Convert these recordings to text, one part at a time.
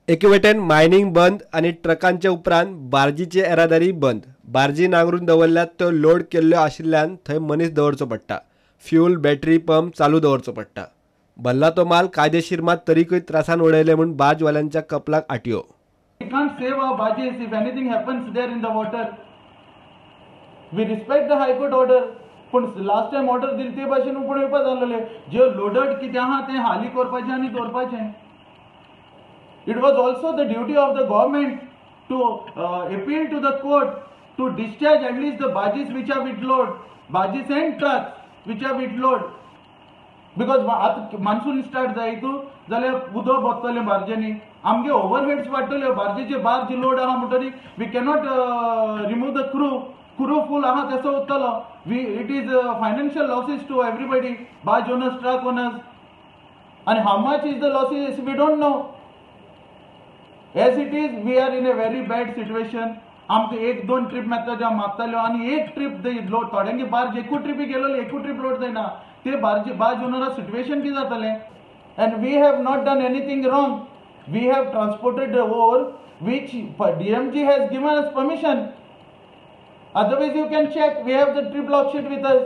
एके वटेन मायनिंग बंद आणि ट्रकांच्या उपरांत बार्जीची येरादारी बंद. बार्जी नांगरून दवरल्यात त्यो लोड केल्ल्यो आशिल्ल्यान थंय मनीस दवरचो पडटा. फ्यूल बॅटरी पंप चालू दवरचो पडटा. भल्ला तो माल कायदेशीर मात तरीकय त्रासान उडयले म्हूण बाजवाल्यांच्या कपलाक आटयो. We can't save our barges if anything happens there in the water. We respect the High Court order. पण लास्ट टाइम ऑर्डर दिली ते भाशेन पळोवपा जाल्ले जे लोडेड कितें आहा तें हाली करपाचें आनी दवरपाचें. It was also the duty of the government to appeal to the court to discharge at least the barges which are with load, barges and trucks which are with load. Because आता monsoon start जायत जाल्यार उदक भरतलें बार्जेनी, आमगे overheads वाडटले, बार्जेचे barge load आहा म्हणटरी we cannot remove the crew full आहा तसो उरतलो. It is financial losses to everybody, barge owners, truck owners, and how much is the losses we don't know. As it is, we are in a very bad situation. आमकां एक दोन trip मागताल्यो आनी एक trip load थोड्यांगे barge एकू trippy गेलो एकू trip load जायना. ते बार्ज ओनरा सिट्युएशन कितें जातलें. And we have not done anything wrong. We have transported the ore which DMG has given us permission. Otherwise you can check, we have the trip log sheet with us.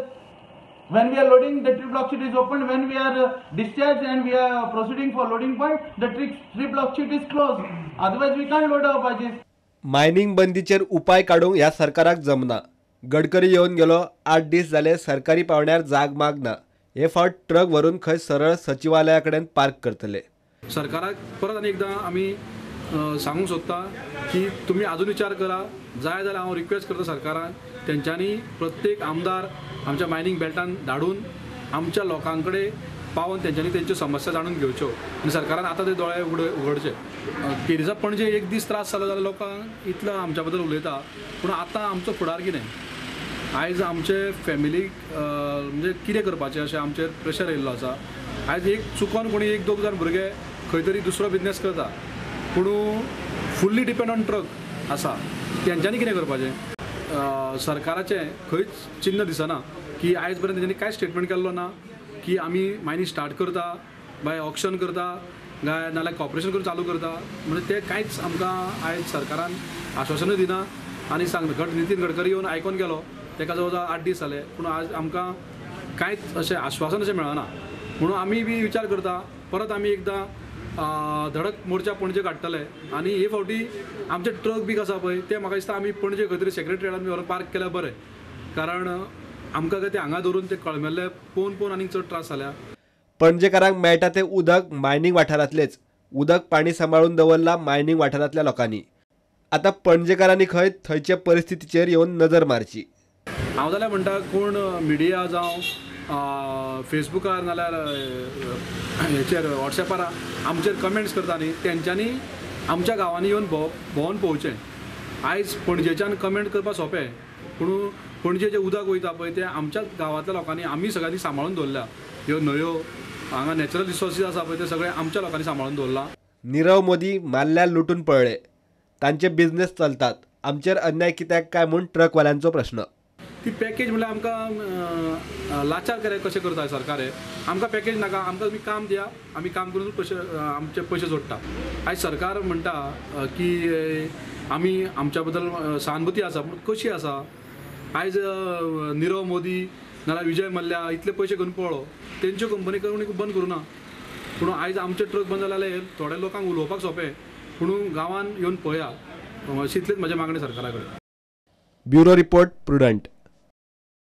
When we are loading, the trip log sheet is opened. When we are discharged and we are proceeding for loading point, the trip log sheet is closed. Otherwise we can't load our barges. Mining बंदीचेर उपाय काडूंक ह्या सरकाराक जमना. गडकरी येवन गेलो 8 दीस जाले, सरकारी पावण्यार जाग मागना. हे फावट ट्रक व्हरून खंय सरळ सचिवालया कडेन पार्क करतले. सरकाराक परत आनी एकदां आमी सांगूंक सोदता की तुमी आजून विचार करा. जाय जाल्यार हांव रिक्वेस्ट करता सरकाराक, तेंच्यांनी प्रत्येक आमदार आमच्या मायनिंग बेल्टान धाडून आमच्या लोकां कडेन पावून तेंच्यांनी तेंच्यो समस्या जाणून घेवच्यो आनी सरकारान आतां ते दोळे उगडचे. केरीजा पणजे एक दीस त्रास जालो जाल्यार लोकांक इतलो आमच्या बद्दल उलयता, पूण आतां आमचो फुडार कितें. आयज आमचे फॅमिलीक म्हणजे कितें करपाचें अशें आमचेर प्रेशर येयल्लो आसा. आयज एक चुकोन कोणी एक दोग जाण भुरगे खंय तरी दुसरो बिजनेस करता, पूण फुल्ली डिपेंड ऑन ट्रक आसा, तेंच्यांनी कितें करपाचें. सरकाराचें खंयच चिन्ह दिसना की आयज पर्यंत तेंच्यांनी कांय स्टेटमेंट केल्लो ना की आमी मायनिंग स्टार्ट करता, बाय ऑक्शन करता, काय नाल्यार कॉर्पोरेशन करून चालू करता. म्हणजे ते कांयच आमकां आयज सरकारान आश्वासनूय दिना आनी नितीन गडकरी येवन आयकोन गेलो, तेका जवळ जवळ 8 दीस जाले, पूण आज आमकां कांयच अशें आश्वासन अशें मेळना. म्हणून आमी बी विचार करता परत आमी एकदां धडक मोर्चा पणजे काडटले आनी हे फावटी आमचे ट्रक बी आसा पळय ते म्हाका दिसता आमी पणजे खंय तरी सेक्रेटरिएटान बी व्हरून पार्क केल्यार बरें, कारण आमकां ते हांगा धरून ते कळमेल्ले पोवन आनीक चड त्रास जाल्या. पणजेकारांक मेळटा ते उदक मायनिंग वाठारांतलेच. उदक पाणी सांबाळून दवरला मायनिंग वाठारांतल्या लोकांनी. आतां पणजेकारांनी खंय थंयचे परिस्थितीचेर येवन नजर मारची. हांव जाल्यार म्हणटा कोण मिडिया जावं फेसबुकार नाल्यार हेचेर वॉट्सॅपार आमचेर कमेंट्स करता न्ही, तेंच्यांनी आमच्या गांवांनी येवन भोंवून पळोवचें. आयज पणजेच्यान कमेंट करपाक सोंपें, पूण पणजे जें उदक वयता पळय तें आमच्या गांवांतल्या लोकांनी आमी सगळ्यांनी सांबाळून दवरल्या. ह्यो न्हंयो हांगा नॅचरल रिसोर्सीस आसा पळय ते सगळे आमच्या लोकांनी सांबाळून दवरला. नीरव मोदी माल्ल्यार लुटून पळले. तांचे बिझनेस चलतात. आमचेर अन्याय कित्याक काय म्हूण ट्रकवाल्यांचो प्रश्न. ती पॅकेज म्हणल्यार आमकां लाचार कशें करता सरकार. आमकां पॅकेज नाका, आमकां तुमी काम दिया, आमी काम करून आमचे पयशे जोडटा. आयज सरकार म्हणटा की आमी आमच्या बद्दल सहानुभूती आसा, पूण कशी आसा. आयज नीरव मोदी नाल्यार विजय मल्ल्या इतले पयशे घेवन पळो, तेंच्यो कंपनी बंद करूं ना, पूण आयज आमचे ट्रक बंद जाल्यार थोड्या लोकांक उलोवपाक सोंपें, पूण गांवांत येवन पळया. अशी इतलीच म्हजी मागणी सरकारा कडेन. Bureau report prudent.